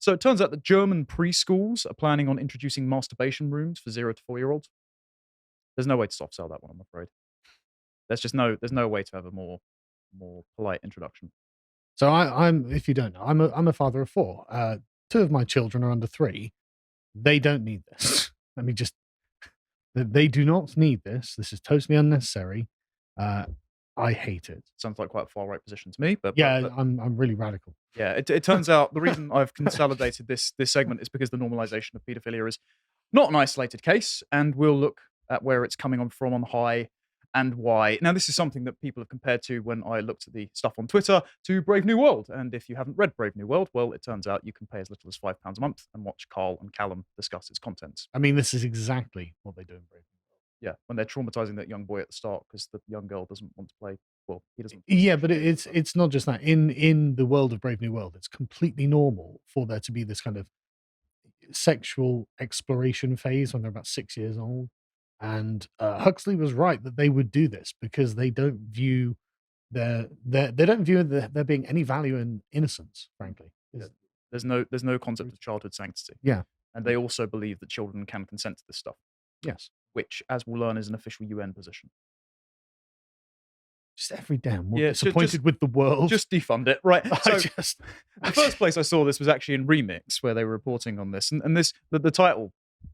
So it turns out that German preschools are planning on introducing masturbation rooms for 0 to 4-year-olds. There's no way to soft sell that one, I'm afraid. There's no way to have a more polite introduction. So I'm, if you don't know, I'm a father of four. Two of my children are under three. They don't need this. Let me just. They do not need this. This is totally unnecessary. Uh, I hate it. Sounds like quite a far right position to me, Yeah, I'm really radical. yeah, it turns out the reason I've consolidated this segment is because the normalization of paedophilia is not an isolated case, and we'll look at where it's coming on from on high and why. Now, this is something that people have compared to when I looked at the stuff on Twitter to Brave New World. And if you haven't read Brave New World, well, it turns out you can pay as little as £5 a month and watch Carl and Callum discuss its contents. I mean, this is exactly what they do in Brave. Yeah, when they're traumatizing that young boy at the start because the young girl doesn't want to play. Well, he doesn't. Yeah, but it's not just that. In the world of Brave New World, it's completely normal for there to be this kind of sexual exploration phase when they're about 6 years old. And Huxley was right that they would do this because they don't view they don't view there being any value in innocence, frankly. Yeah. There's no concept of childhood sanctity. Yeah. And they also believe that children can consent to this stuff. Yes. Which, as we'll learn, is an official UN position. Just every damn one. Yeah, Disappointed with the world. Just defund it, right? So just the first place I saw this was actually in Remix, where they were reporting on this, and this the title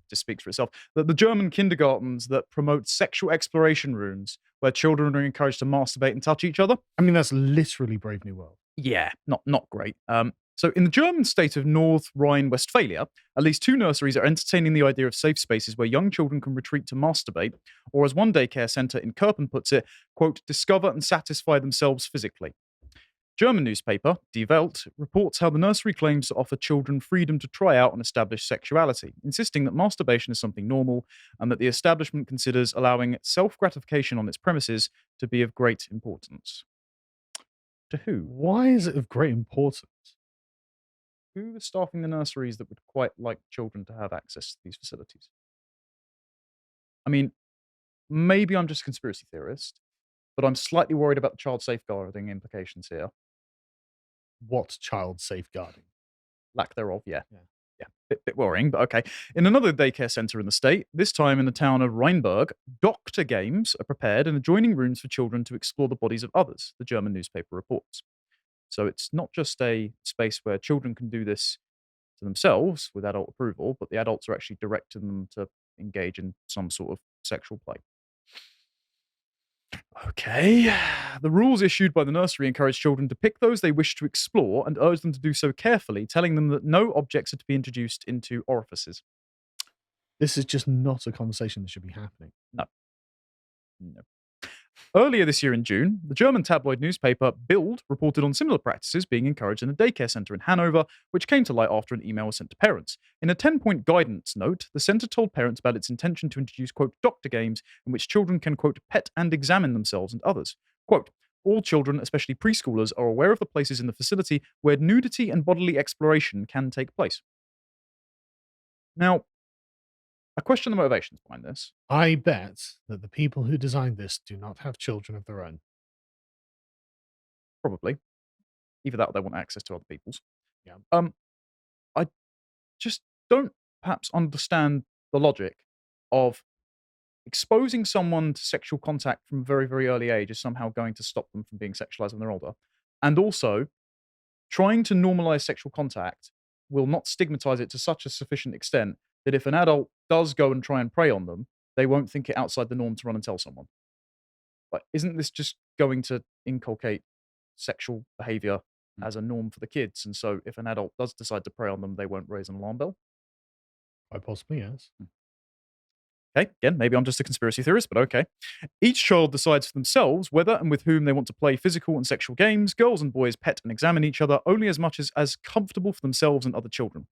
just speaks for itself. That the German kindergartens that promote sexual exploration rooms where children are encouraged to masturbate and touch each other. I mean, that's literally Brave New World. Yeah, not great. So in the German state of North Rhine-Westphalia, at least 2 nurseries are entertaining the idea of safe spaces where young children can retreat to masturbate, or as one daycare center in Kirpen puts it, quote, discover and satisfy themselves physically. German newspaper, Die Welt, reports how the nursery claims to offer children freedom to try out and establish sexuality, insisting that masturbation is something normal and that the establishment considers allowing self-gratification on its premises to be of great importance. To who? Why is it of great importance? Who is staffing the nurseries that would quite like children to have access to these facilities? I mean, maybe I'm just a conspiracy theorist, but I'm slightly worried about the child safeguarding implications here. What child safeguarding? Lack thereof, yeah. Bit worrying, but okay. In another daycare center in the state, this time in the town of Rheinberg, doctor games are prepared in adjoining rooms for children to explore the bodies of others, the German newspaper reports. So it's not just a space where children can do this to themselves with adult approval, but the adults are actually directing them to engage in some sort of sexual play. Okay. The rules issued by the nursery encourage children to pick those they wish to explore and urge them to do so carefully, telling them that no objects are to be introduced into orifices. This is just not a conversation that should be happening. No. Earlier this year in June, the German tabloid newspaper Bild reported on similar practices being encouraged in a daycare center in Hanover, which came to light after an email was sent to parents. In a 10-point guidance note, the center told parents about its intention to introduce, quote, doctor games in which children can, quote, pet and examine themselves and others. Quote, all children, especially preschoolers, are aware of the places in the facility where nudity and bodily exploration can take place. Now, I question the motivations behind this. I bet that the people who designed this do not have children of their own. Probably. Either that or they want access to other people's. Yeah. I just don't perhaps understand the logic of exposing someone to sexual contact from a very, very early age is somehow going to stop them from being sexualized when they're older. And also, trying to normalize sexual contact will not stigmatize it to such a sufficient extent that if an adult does go and try and prey on them, they won't think it outside the norm to run and tell someone. But isn't this just going to inculcate sexual behavior as a norm for the kids? And so if an adult does decide to prey on them, they won't raise an alarm bell? Quite possibly, yes. Okay, again, maybe I'm just a conspiracy theorist, but okay. Each child decides for themselves whether and with whom they want to play physical and sexual games. Girls and boys pet and examine each other only as much as comfortable for themselves and other children.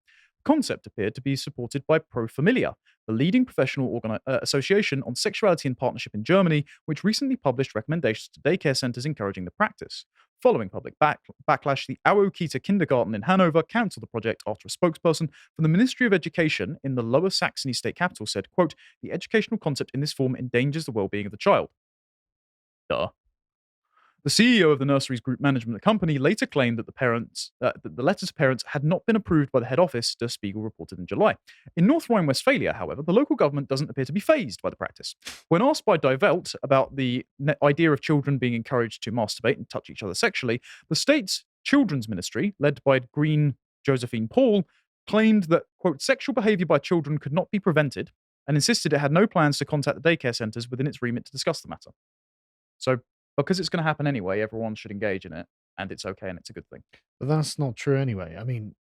The concept appeared to be supported by Pro Familia, the leading professional association on sexuality and partnership in Germany, which recently published recommendations to daycare centers encouraging the practice. Following public backlash, the Aue-Kita kindergarten in Hanover cancelled the project after a spokesperson from the Ministry of Education in the Lower Saxony state capital said, quote, the educational concept in this form endangers the well-being of the child. Duh. The CEO of the nursery's group management company later claimed that that the letter to parents had not been approved by the head office, Der Spiegel reported in July. In North Rhine-Westphalia, however, the local government doesn't appear to be fazed by the practice. When asked by Die Welt about the idea of children being encouraged to masturbate and touch each other sexually, the state's children's ministry, led by Green Josephine Paul, claimed that, quote, sexual behavior by children could not be prevented and insisted it had no plans to contact the daycare centers within its remit to discuss the matter. So, because it's going to happen anyway, everyone should engage in it, and it's okay and it's a good thing. But that's not true anyway. I mean,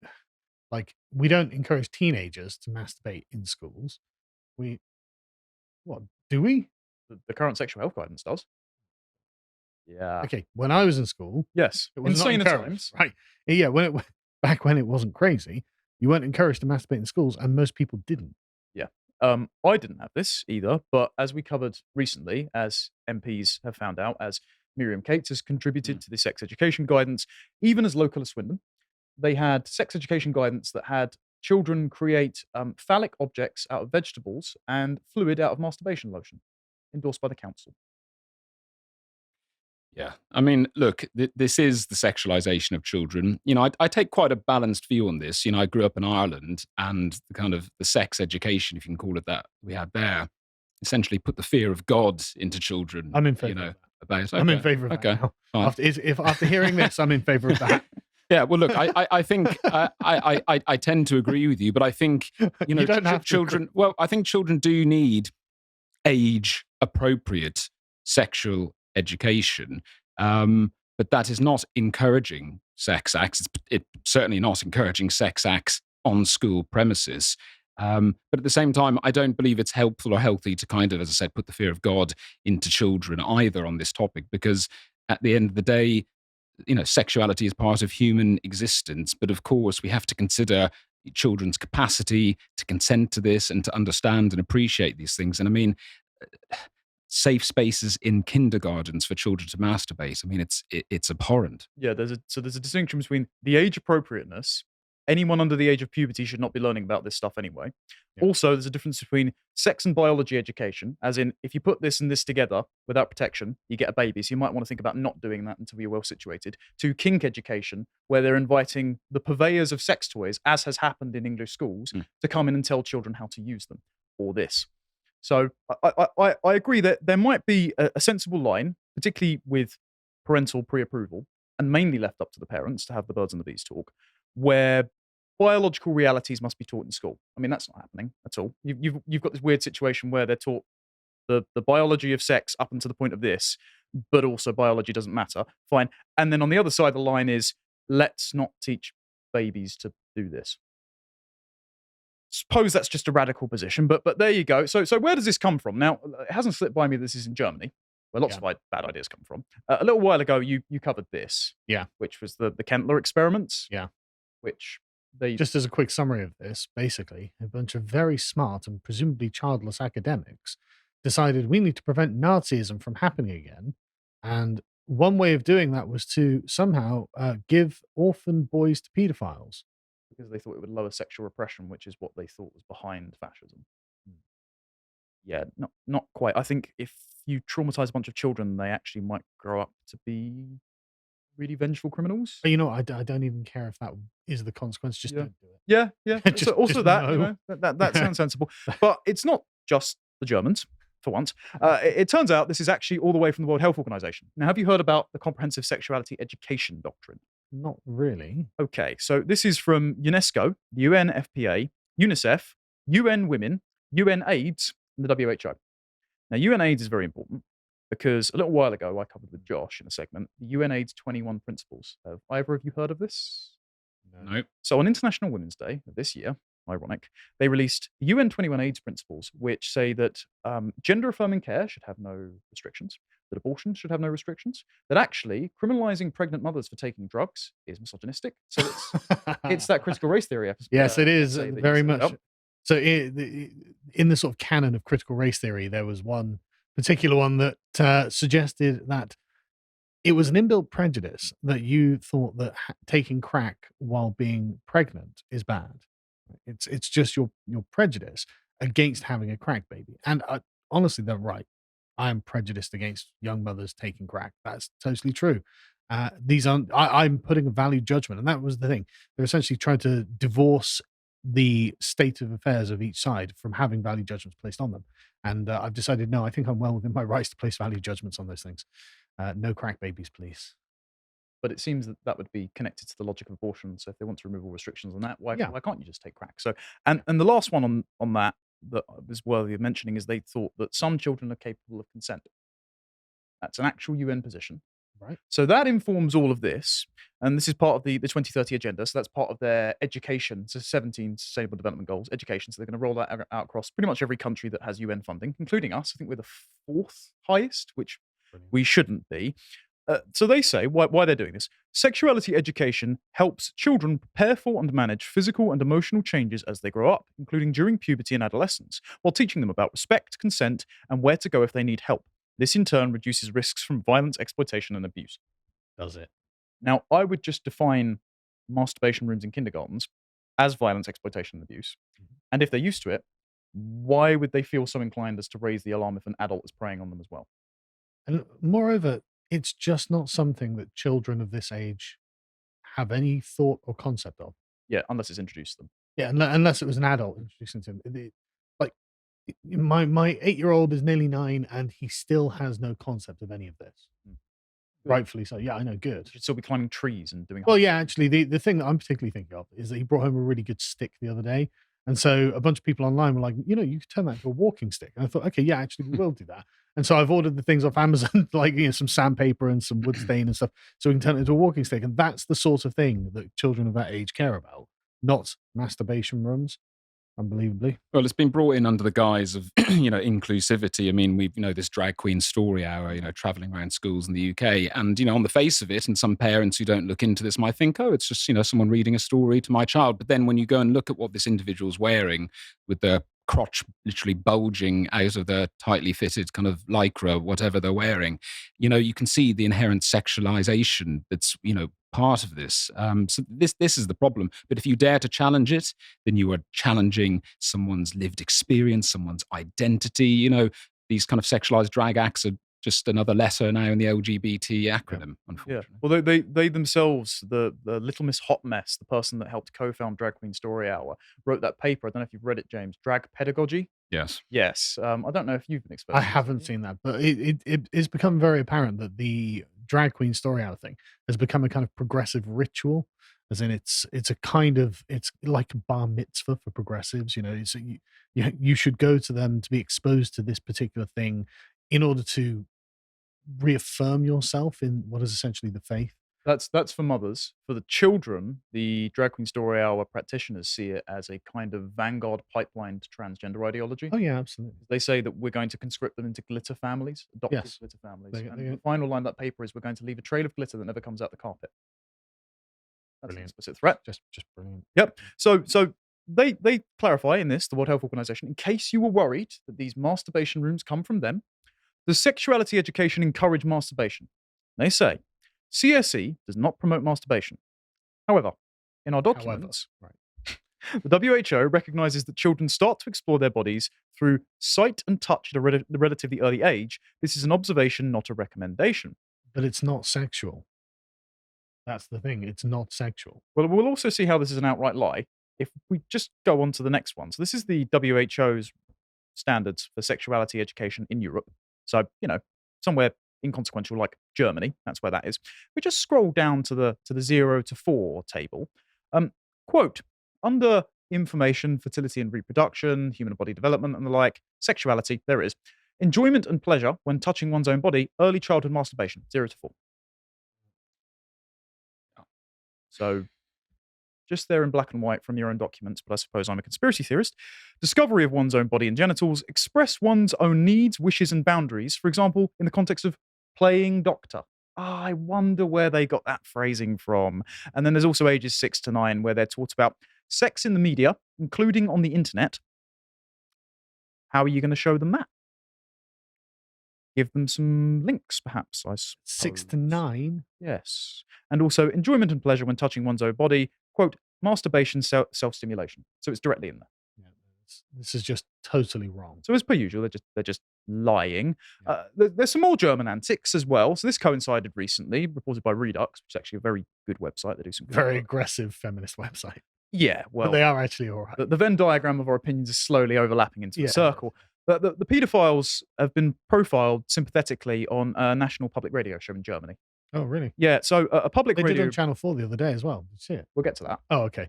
like, we don't encourage teenagers to masturbate in schools. We what, do we? The current sexual health guidance does. Yeah. Okay, when I was in school, Yes. it was not Insane at encouraged, times. right? Yeah, back when it wasn't crazy, you weren't encouraged to masturbate in schools, and most people didn't. Yeah. I didn't have this either, but as we covered recently, as MPs have found out, as Miriam Cates has contributed to the sex education guidance, even as local as Swindon, they had sex education guidance that had children create phallic objects out of vegetables and fluid out of masturbation lotion, endorsed by the council. Yeah. I mean, look, this is the sexualization of children. I take quite a balanced view on this. I grew up in Ireland, and the kind of the sex education, if you can call it that, we had there essentially put the fear of God into children. I'm in favor of that. About I'm in favor of that now. After hearing this, I'm in favor of that. Yeah, well, look, I think I tend to agree with you, but I think You don't have to children. Well, I think children do need age appropriate sexual education, but that is not encouraging sex acts. It's certainly not encouraging sex acts on school premises. But at the same time, I don't believe it's helpful or healthy to kind of, as I said, put the fear of God into children either on this topic, because at the end of the day, sexuality is part of human existence. But of course, we have to consider children's capacity to consent to this and to understand and appreciate these things. And I mean, safe spaces in kindergartens for children to masturbate. I mean, it's abhorrent. Yeah, there's a distinction between the age appropriateness. Anyone under the age of puberty should not be learning about this stuff anyway. Yeah. Also, there's a difference between sex and biology education, as in, if you put this and this together without protection, you get a baby. So you might want to think about not doing that until you're well situated. To kink education, where they're inviting the purveyors of sex toys, as has happened in English schools, to come in and tell children how to use them, or this. So I agree that there might be a sensible line, particularly with parental pre-approval, and mainly left up to the parents to have the birds and the bees talk, where biological realities must be taught in school. I mean, that's not happening at all. You've got this weird situation where they're taught the biology of sex up until the point of this, but also biology doesn't matter. Fine. And then on the other side of the line is, let's not teach babies to do this. Suppose that's just a radical position, but there you go. So where does this come from? Now, it hasn't slipped by me this is in Germany, where lots of bad ideas come from. A little while ago, you covered this, which was the Kentler experiments, which they Just as a quick summary of this, basically, a bunch of very smart and presumably childless academics decided we need to prevent Nazism from happening again. And one way of doing that was to somehow give orphan boys to pedophiles. because they thought it would lower sexual repression, which is what they thought was behind fascism. Yeah, not quite. I think if you traumatize a bunch of children, they actually might grow up to be really vengeful criminals. But I don't even care if that is the consequence. Just don't do it. Yeah. Just- Also just that, no. that sounds sensible. But it's not just the Germans, for once. It turns out this is actually all the way from the World Health Organization. Now, have you heard about the Comprehensive Sexuality Education Doctrine? Not really. Okay, so this is from UNESCO, the UNFPA, UNICEF, UN Women, UN AIDS, and the WHO. Now, UN AIDS is very important because a little while ago I covered with Josh in a segment the UN AIDS 21 principles. Have either of you heard of this? No. So on International Women's Day of this year, ironic, they released the UN 21 AIDS principles, which say that gender-affirming care should have no restrictions, that abortion should have no restrictions, that actually criminalizing pregnant mothers for taking drugs is misogynistic. So it's that critical race theory episode. Yes, it is essay that you very set much. up. So in the sort of canon of critical race theory, there was one particular one that suggested that it was an inbuilt prejudice that you thought that taking crack while being pregnant is bad. It's just your prejudice against having a crack baby. And honestly, they're right. I am prejudiced against young mothers taking crack. That's totally true. These aren't. I'm putting a value judgment, and that was the thing. They're essentially trying to divorce the state of affairs of each side from having value judgments placed on them. And I've decided, no, I think I'm well within my rights to place value judgments on those things. No crack babies, please. But it seems that that would be connected to the logic of abortion. So if they want to remove all restrictions on that, why Yeah. why can't you just take crack? So and the last one on that that is worthy of mentioning is they thought that some children are capable of consent. That's an actual UN position. Right. So that informs all of this, and this is part of the 2030 agenda. So that's part of their education. So 17 Sustainable Development Goals, education. So they're going to roll that out across pretty much every country that has UN funding, including us. I think we're the fourth highest, which Brilliant. we shouldn't be. So they say why they're doing this. Sexuality education helps children prepare for and manage physical and emotional changes as they grow up, including during puberty and adolescence, while teaching them about respect, consent, and where to go if they need help. This in turn reduces risks from violence, exploitation, and abuse. Does it? Now, I would just define masturbation rooms in kindergartens as violence, exploitation, and abuse. Mhm. And if they're used to it, why would they feel so inclined as to raise the alarm if an adult is preying on them as well? And moreover, it's just not something that children of this age have any thought or concept of. Yeah, unless it's introduced to them. Yeah, unless it was an adult introducing to him. Like my 8-year-old is nearly 9, and he still has no concept of any of this. Mm. Good. Rightfully so. Yeah, I know. You Good. should still be climbing trees and doing. Well, yeah, actually, the thing that I'm particularly thinking of is that he brought home a really good stick the other day. And so a bunch of people online were like, you could turn that into a walking stick. And I thought, okay, yeah, actually, we will do that. And so I've ordered the things off Amazon, like, some sandpaper and some wood stain and stuff, so we can turn it into a walking stick. And that's the sort of thing that children of that age care about, not masturbation rooms, unbelievably. Well, it's been brought in under the guise of, inclusivity. I mean, we've, this drag queen story hour, traveling around schools in the UK. And, on the face of it, and some parents who don't look into this might think, oh, it's just, someone reading a story to my child. But then when you go and look at what this individual's wearing with the crotch literally bulging out of the tightly fitted kind of lycra, whatever they're wearing, you can see the inherent sexualization that's, part of this. So this is the problem. But if you dare to challenge it, then you are challenging someone's lived experience, someone's identity. These kind of sexualized drag acts are just another letter now in the LGBT acronym, Yeah. unfortunately. Well, they themselves, the Little Miss Hot Mess, the person that helped co-found Drag Queen Story Hour, wrote that paper. I don't know if you've read it, James. Drag Pedagogy. Yes. Yes. I don't know if you've been exposed. I to this, haven't have you? seen that, but it's become very apparent that the drag queen story hour thing has become a kind of progressive ritual, as in it's like a bar mitzvah for progressives. It's you should go to them to be exposed to this particular thing in order to reaffirm yourself in what is essentially the faith. That's for mothers. For the children, the Drag Queen Story Hour practitioners see it as a kind of vanguard pipeline to transgender ideology. Oh yeah, absolutely. They say that we're going to conscript them into glitter families, adopted Yes. glitter families. They- And they- the final line of that paper is we're going to leave a trail of glitter that never comes out the carpet. That's an Brilliant. explicit threat. Just brilliant. Yep. So they clarify in this, the World Health Organization, in case you were worried that these masturbation rooms come from them, does sexuality education encourage masturbation? They say CSE does not promote masturbation. However, in our documents, Right. the WHO recognizes that children start to explore their bodies through sight and touch at a relatively early age. This is an observation, not a recommendation. But it's not sexual. That's the thing. It's not sexual. Well, we'll also see how this is an outright lie if we just go on to the next one. So this is the WHO's standards for sexuality education in Europe. So, somewhere inconsequential like Germany, that's where that is. We just scroll down to the 0 to 4 table. Quote, under information, fertility and reproduction, human body development and the like, sexuality, there is. Enjoyment and pleasure when touching one's own body, early childhood masturbation, 0 to 4. So just there in black and white from your own documents, but I suppose I'm a conspiracy theorist. Discovery of one's own body and genitals, express one's own needs, wishes, and boundaries. For example, in the context of playing doctor. I wonder where they got that phrasing from. And then there's also ages 6 to 9, where they're taught about sex in the media, including on the internet. How are you going to show them that? Give them some links, perhaps, I suppose. 6 to 9. Yes. And also enjoyment and pleasure when touching one's own body. Quote, masturbation, self-stimulation. So it's directly in there. Yeah, this is just totally wrong. So as per usual, they're just lying. Yeah. There's some more German antics as well. So this coincided recently, reported by Redux, which is actually a very good website. They do some good Very work. aggressive feminist website. Yeah, But well, they are actually all right. the Venn diagram of our opinions is slowly overlapping into Yeah. a circle. But the paedophiles have been profiled sympathetically on a national public radio show in Germany. Oh, really? Yeah, so a public They did radio. on Channel 4 the other day as well. Did you see it? We'll get to that. Oh, okay.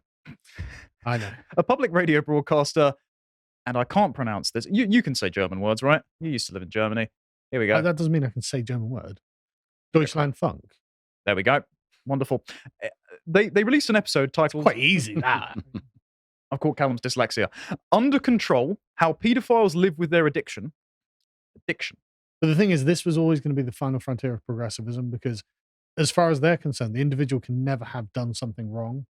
I know. A public radio broadcaster, and I can't pronounce this. You can say German words, right? You used to live in Germany. Here we go. That doesn't mean I can say German word. Deutschland Funk. There we go. Wonderful. They released an episode titled. Quite easy, that. I've caught Callum's dyslexia. Under Control: How Paedophiles Live with Their Addiction. But the thing is, this was always going to be the final frontier of progressivism because, as far as they're concerned, the individual can never have done something wrong.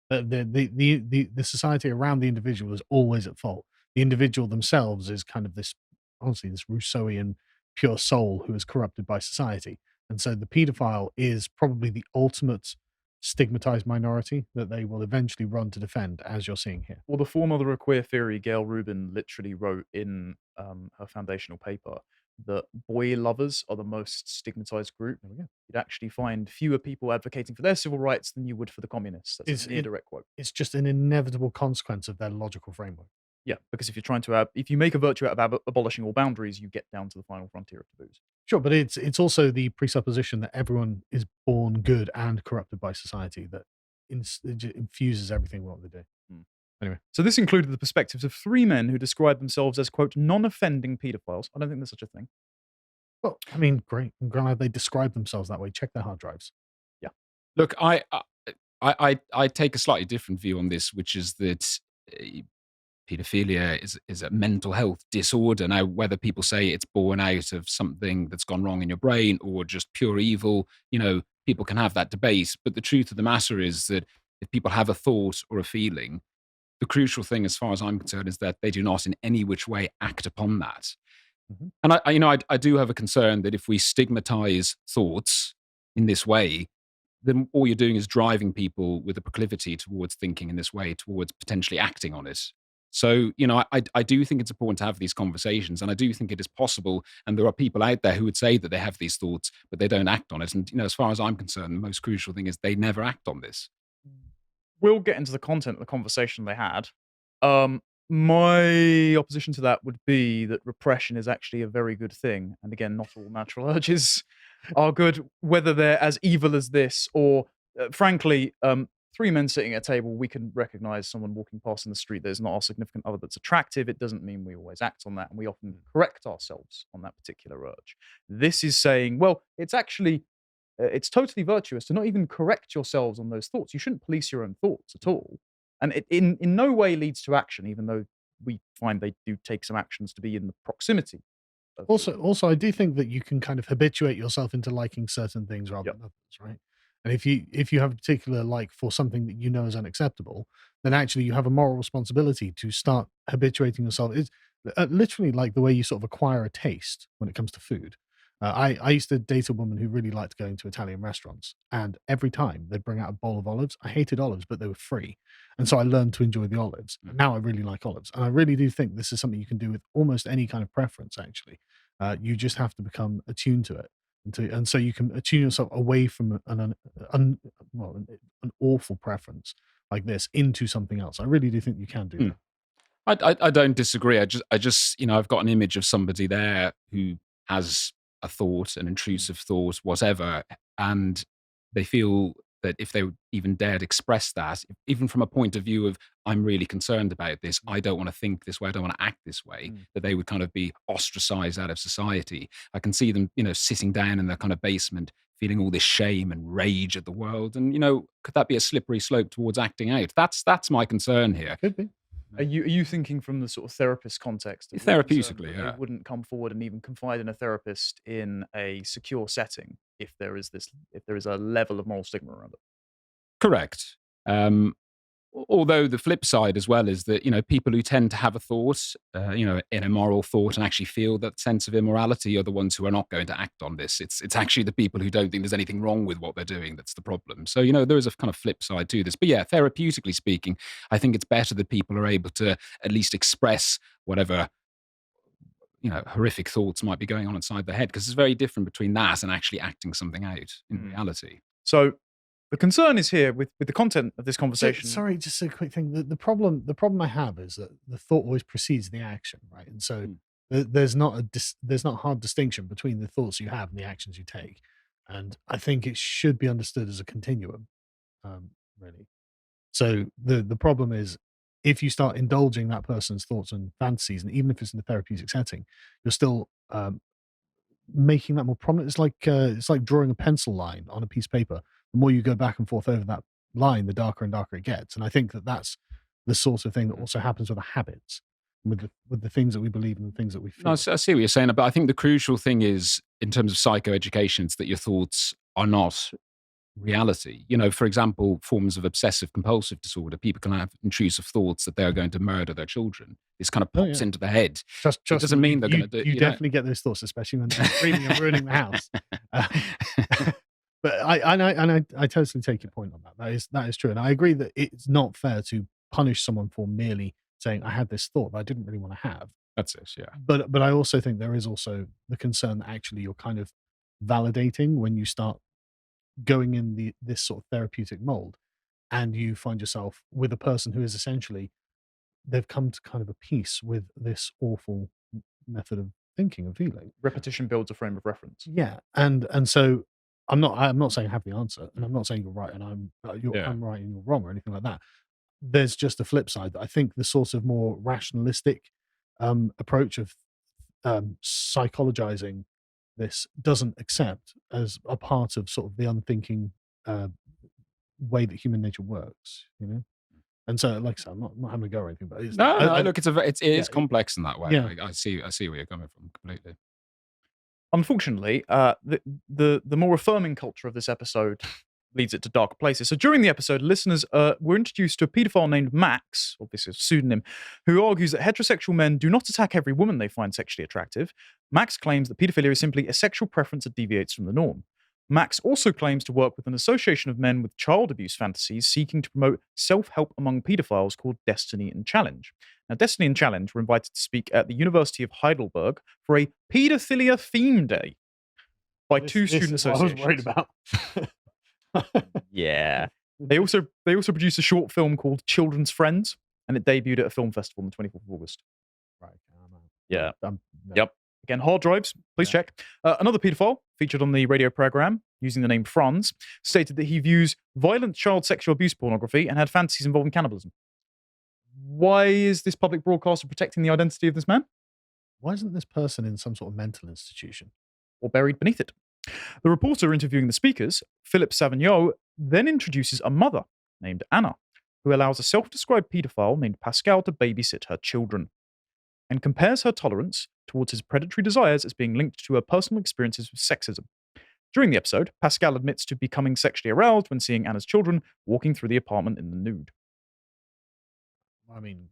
The society around the individual is always at fault. The individual themselves is kind of this, honestly, this Rousseauian pure soul who is corrupted by society. And so the paedophile is probably the ultimate stigmatized minority that they will eventually run to defend, as you're seeing here. Well, the foremother of queer theory, Gail Rubin, literally wrote in her foundational paper that boy lovers are the most stigmatized group. There we go. You'd actually find fewer people advocating for their civil rights than you would for the communists. That's a near direct quote. It's just an inevitable consequence of their logical framework. Yeah, because if you're trying to if you make a virtue out of abolishing all boundaries, you get down to the final frontier of taboos. Sure, but it's also the presupposition that everyone is born good and corrupted by society that infuses everything what they do. Anyway. So this included the perspectives of 3 men who described themselves as, quote, non-offending paedophiles. I don't think there's such a thing. Well, I mean, great. I'm glad they describe themselves that way. Check their hard drives. Yeah. Look, I take a slightly different view on this, which is that paedophilia is a mental health disorder. Now, whether people say it's born out of something that's gone wrong in your brain or just pure evil, people can have that debate. But the truth of the matter is that if people have a thought or a feeling, the crucial thing, as far as I'm concerned, is that they do not in any which way act upon that. Mm-hmm. And I do have a concern that if we stigmatize thoughts in this way, then all you're doing is driving people with a proclivity towards thinking in this way, towards potentially acting on it. So, I do think it's important to have these conversations, and I do think it is possible. And there are people out there who would say that they have these thoughts, but they don't act on it. And, as far as I'm concerned, the most crucial thing is they never act on this. We'll get into the content of the conversation they had. My opposition to that would be that repression is actually a very good thing. And again, not all natural urges are good, whether they're as evil as this or, frankly, 3 men sitting at a table, we can recognize someone walking past in the street that is not our significant other that's attractive. It doesn't mean we always act on that, and we often correct ourselves on that particular urge. This is saying, well, it's actually, it's totally virtuous to not even correct yourselves on those thoughts. You shouldn't police your own thoughts at all. And it in no way leads to action, even though we find they do take some actions to be in the proximity. Also, I do think that you can kind of habituate yourself into liking certain things rather than others, right? And if you have a particular like for something that you know is unacceptable, then actually you have a moral responsibility to start habituating yourself. It's literally like the way you sort of acquire a taste when it comes to food. I used to date a woman who really liked going to Italian restaurants, and every time they'd bring out a bowl of olives. I hated olives, but they were free, and so I learned to enjoy the olives. And now I really like olives, and I really do think this is something you can do with almost any kind of preference. Actually, you just have to become attuned to it, and so you can attune yourself away from an awful preference like this into something else. I really do think you can do that. I don't disagree. I just I've got an image of somebody there who has a thought, an intrusive thought, whatever, and they feel that if they would even dared express that, even from a point of view of, I'm really concerned about this, I don't want to think this way, I don't want to act this way, that they would kind of be ostracized out of society. I can see them, sitting down in their kind of basement, feeling all this shame and rage at the world. And, could that be a slippery slope towards acting out? That's my concern here. Could be. Are you thinking from the sort of therapist context? Therapeutically, yeah. They wouldn't come forward and even confide in a therapist in a secure setting if there is a level of moral stigma around it. Correct. Although the flip side as well is that, people who tend to have a thought, an immoral thought and actually feel that sense of immorality are the ones who are not going to act on this. It's actually the people who don't think there's anything wrong with what they're doing that's the problem. So, there is a kind of flip side to this. But yeah, therapeutically speaking, I think it's better that people are able to at least express whatever horrific thoughts might be going on inside their head, because it's very different between that and actually acting something out in reality. So the concern is here with the content of this conversation. Sorry, just a quick thing. The problem I have is that the thought always precedes the action, right? And so there's not a hard distinction between the thoughts you have and the actions you take. And I think it should be understood as a continuum, really. So the problem is, if you start indulging that person's thoughts and fantasies, and even if it's in a therapeutic setting, you're still making that more prominent. It's like drawing a pencil line on a piece of paper. The more you go back and forth over that line, the darker and darker it gets. And I think that that's the sort of thing that also happens with the habits, with the things that we believe and the things that we feel. No, I see what you're saying, but I think the crucial thing is, in terms of psychoeducation, it's that your thoughts are not reality. For example, forms of obsessive compulsive disorder, people can have intrusive thoughts that they're going to murder their children. This kind of pops into the head. Trust it doesn't mean they're going to do it. You definitely get those thoughts, especially when they're screaming and ruining the house. But I totally take your point on that. That is true, and I agree that it's not fair to punish someone for merely saying, "I had this thought that I didn't really want to have." That's it, yeah. But I also think there is also the concern that actually you're kind of validating when you start going in this sort of therapeutic mold, and you find yourself with a person who is essentially, they've come to kind of a peace with this awful method of thinking and feeling. Repetition builds a frame of reference. Yeah, and so I'm not saying I have the answer, and I'm not saying you're right and I'm right and you're wrong or anything like that. There's just a flip side that I think the sort of more rationalistic approach of psychologizing this doesn't accept as a part of sort of the unthinking way that human nature works, And so, like I said, I'm not having a go or anything, but look, it is complex in that way. Yeah. I see where you're coming from completely. Unfortunately, the more affirming culture of this episode leads it to darker places. So during the episode, listeners were introduced to a paedophile named Max, obviously a pseudonym, who argues that heterosexual men do not attack every woman they find sexually attractive. Max claims that paedophilia is simply a sexual preference that deviates from the norm. Max also claims to work with an association of men with child abuse fantasies seeking to promote self-help among paedophiles called Destiny and Challenge. Now, Destiny and Challenge were invited to speak at the University of Heidelberg for a paedophilia theme day by two student associations. I was worried about. Yeah. They also produced a short film called Children's Friends, and it debuted at a film festival on the 24th of August. Right. Yeah. No. Yep. Again, hard drives, please check. Another paedophile featured on the radio program using the name Franz stated that he views violent child sexual abuse pornography and had fantasies involving cannibalism. Why is this public broadcaster protecting the identity of this man? Why isn't this person in some sort of mental institution? Or buried beneath it? The reporter interviewing the speakers, Philip Savigno, then introduces a mother named Anna, who allows a self-described paedophile named Pascal to babysit her children, and compares her tolerance towards his predatory desires as being linked to her personal experiences with sexism. During the episode, Pascal admits to becoming sexually aroused when seeing Anna's children walking through the apartment in the nude. I mean,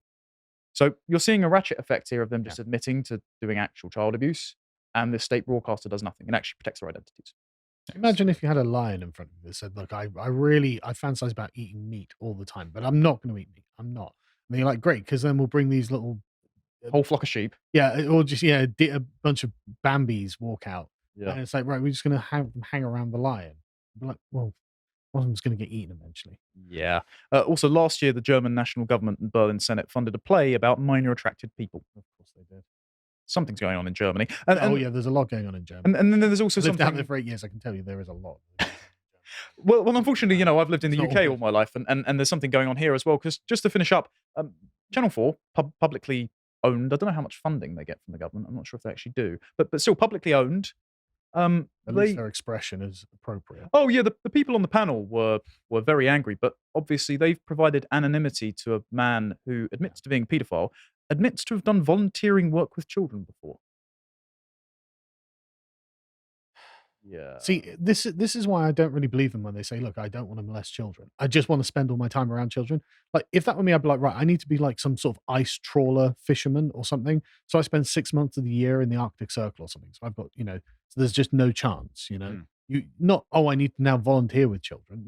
so you're seeing a ratchet effect here of them just admitting to doing actual child abuse, and the state broadcaster does nothing and actually protects their identities. Imagine if you had a lion in front of you that said, "Look, I fantasize about eating meat all the time, but I'm not going to eat meat. I'm not." And you're like, "Great, because then we'll bring these little whole flock of sheep, or just a bunch of Bambis walk out, and it's like, right, we're just going to have them hang around the lion." We're like, well, one of them's going to get eaten eventually. Yeah. Also, last year, the German national government and Berlin Senate funded a play about minor attracted people. Of course, they did. Something's going on in Germany. There's a lot going on in Germany. And then there's also I've lived something. down there for 8 years. I can tell you there is a lot. Well, unfortunately, I've lived in the UK all my life, and there's something going on here as well. Because just to finish up, Channel 4, publicly owned. I don't know how much funding they get from the government. I'm not sure if they actually do, but still publicly owned. At least their expression is appropriate. Oh yeah, the people on the panel were very angry, but obviously they've provided anonymity to a man who admits to being a paedophile, admits to have done volunteering work with children before. Yeah. See, this is why I don't really believe them when they say, "Look, I don't want to molest children. I just want to spend all my time around children." Like, if that were me, I'd be like, right, I need to be like some sort of ice trawler fisherman or something. So I spend 6 months of the year in the Arctic Circle or something. So I've got, so there's just no chance, You not, I need to now volunteer with children.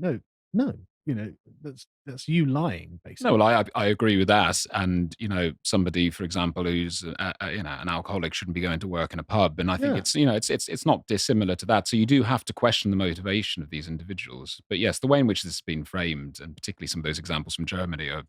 No. that's you lying, basically. No, well, I agree with that. And somebody, for example, who's an alcoholic shouldn't be going to work in a pub. And I think Yeah. it's not dissimilar to that. So you do have to question the motivation of these individuals. But yes, the way in which this has been framed, and particularly some of those examples from Germany, are,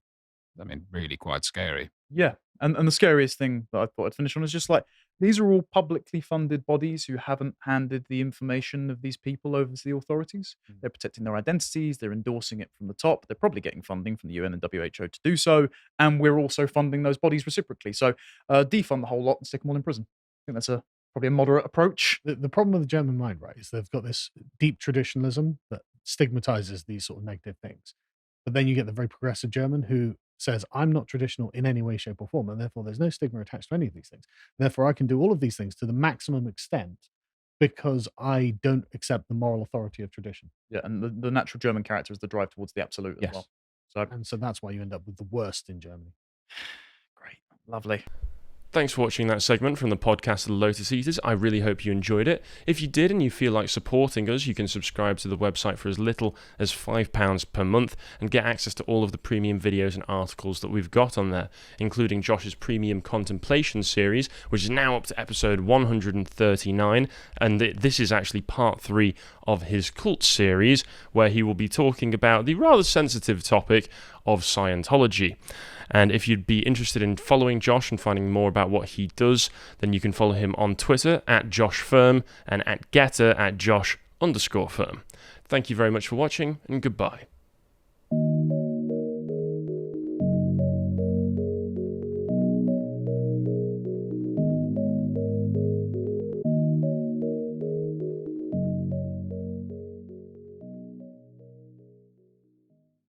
I mean, really quite scary. Yeah, and the scariest thing that I thought I'd finish on is just like these are all publicly funded bodies who haven't handed the information of these people over to the authorities. They're protecting their identities. They're endorsing it from the top. They're probably getting funding from the UN and WHO to do so, and we're also funding those bodies reciprocally. So defund the whole lot and stick them all in prison. I think that's probably a moderate approach. The problem with the German mind, right, is they've got this deep traditionalism that stigmatizes these sort of negative things. But then you get the very progressive German who says, I'm not traditional in any way, shape, or form, and therefore there's no stigma attached to any of these things. Therefore, I can do all of these things to the maximum extent because I don't accept the moral authority of tradition. Yeah, and the natural German character is the drive towards the absolute as Yes. well. So And so that's why you end up with the worst in Germany. great, lovely. Thanks for watching that segment from the podcast of the Lotus Eaters. I really hope you enjoyed it. If you did and you feel like supporting us, you can subscribe to the website for as little as £5 per month and get access to all of the premium videos and articles that we've got on there, including Josh's premium contemplation series, which is now up to episode 139. And this is actually part 3 of his cult series, where he will be talking about the rather sensitive topic of Scientology. And if you'd be interested in following Josh and finding more about what he does, then you can follow him on Twitter at JoshFirm and at Getter at Josh_Firm. Thank you very much for watching, and goodbye.